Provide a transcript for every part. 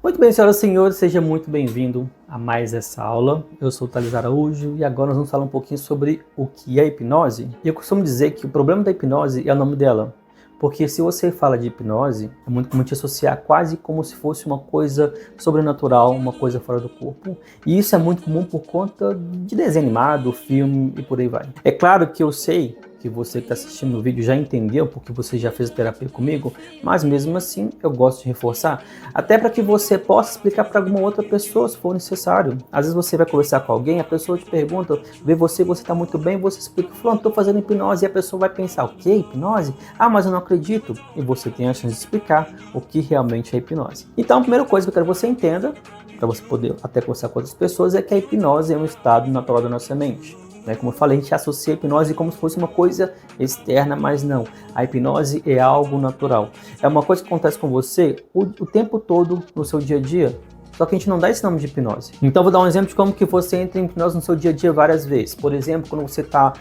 Muito bem, senhoras e senhores, seja muito bem-vindo a mais essa aula. Eu sou o Thales Araújo e agora nós vamos falar um pouquinho sobre o que é hipnose. E eu costumo dizer que o problema da hipnose é o nome dela, porque se você fala de hipnose, é muito comum te associar quase como se fosse uma coisa sobrenatural, uma coisa fora do corpo. E isso é muito comum por conta de desenho animado, filme e por aí vai. É claro que eu sei que você que está assistindo o vídeo já entendeu, porque você já fez terapia comigo, mas mesmo assim eu gosto de reforçar, até para que você possa explicar para alguma outra pessoa se for necessário. Às vezes você vai conversar com alguém, a pessoa te pergunta, vê você está muito bem, você explica, fulano, estou fazendo hipnose, e a pessoa vai pensar, o que? Hipnose? Ah, mas eu não acredito. E você tem a chance de explicar o que realmente é hipnose. Então a primeira coisa que eu quero que você entenda, para você poder até conversar com outras pessoas, é que a hipnose é um estado natural da nossa mente. Como eu falei, a gente associa a hipnose como se fosse uma coisa externa, mas não. A hipnose é algo natural. É uma coisa que acontece com você o tempo todo no seu dia a dia. Só que a gente não dá esse nome de hipnose. Então vou dar um exemplo de como que você entra em hipnose no seu dia a dia várias vezes. Por exemplo, quando você está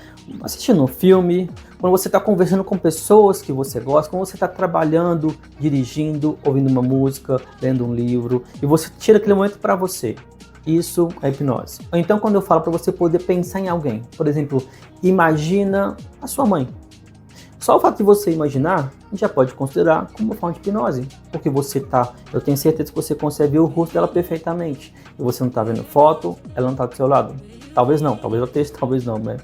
assistindo um filme, quando você está conversando com pessoas que você gosta, quando você está trabalhando, dirigindo, ouvindo uma música, lendo um livro, e você tira aquele momento para você. Isso é hipnose. Ou então quando eu falo para você poder pensar em alguém, por exemplo, imagina a sua mãe. Só o fato de você imaginar, a gente já pode considerar como uma forma de hipnose, porque eu tenho certeza que você consegue ver o rosto dela perfeitamente, e você não está vendo foto, ela não está do seu lado. Talvez não, talvez ela esteja, talvez não, né?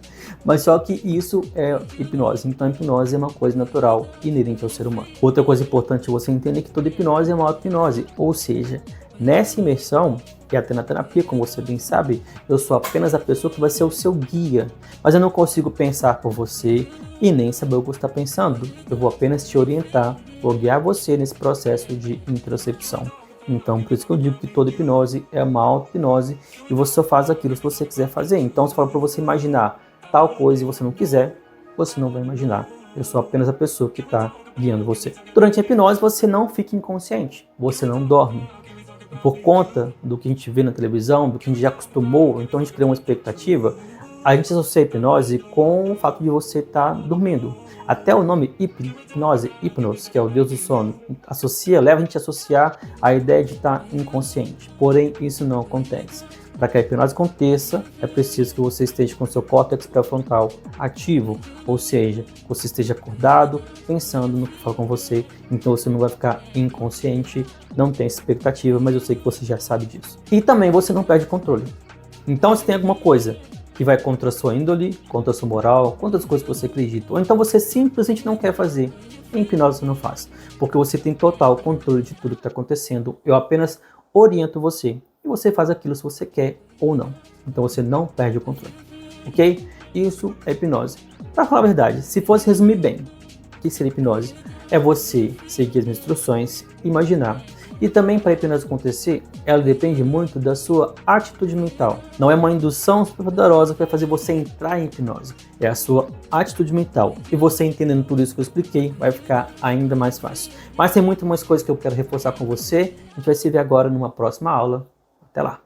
Mas só que isso é hipnose, então a hipnose é uma coisa natural, inerente ao ser humano. Outra coisa importante você entender é que toda hipnose é uma auto-hipnose, ou seja, nessa imersão, e até na terapia, como você bem sabe, eu sou apenas a pessoa que vai ser o seu guia. Mas eu não consigo pensar por você e nem saber o que você está pensando. Eu vou apenas te orientar, vou guiar você nesse processo de interocepção. Então, por isso que eu digo que toda hipnose é uma auto-hipnose e você só faz aquilo se você quiser fazer. Então, se for para você imaginar tal coisa e você não quiser, você não vai imaginar. Eu sou apenas a pessoa que está guiando você. Durante a hipnose, você não fica inconsciente, você não dorme. Por conta do que a gente vê na televisão, do que a gente já acostumou, então a gente cria uma expectativa, a gente associa a hipnose com o fato de você estar dormindo. Até o nome hipnose, hipnos, que é o deus do sono, leva a gente a associar a ideia de estar inconsciente. Porém, isso não acontece. Para que a hipnose aconteça, é preciso que você esteja com seu córtex pré-frontal ativo, ou seja, que você esteja acordado, pensando no que fala com você, então você não vai ficar inconsciente, não tem essa expectativa, mas eu sei que você já sabe disso. E também você não perde o controle. Então, se tem alguma coisa que vai contra a sua índole, contra a sua moral, contra as coisas que você acredita, ou então você simplesmente não quer fazer, em hipnose você não faz, porque você tem total controle de tudo que está acontecendo, eu apenas oriento você. E você faz aquilo se você quer ou não. Então você não perde o controle. Ok? Isso é hipnose. Para falar a verdade, se fosse resumir bem, o que seria hipnose? É você seguir as instruções, imaginar. E também para a hipnose acontecer, ela depende muito da sua atitude mental. Não é uma indução super poderosa que vai fazer você entrar em hipnose. É a sua atitude mental. E você entendendo tudo isso que eu expliquei, vai ficar ainda mais fácil. Mas tem muito mais coisas que eu quero reforçar com você. A gente vai se ver agora numa próxima aula. Até lá!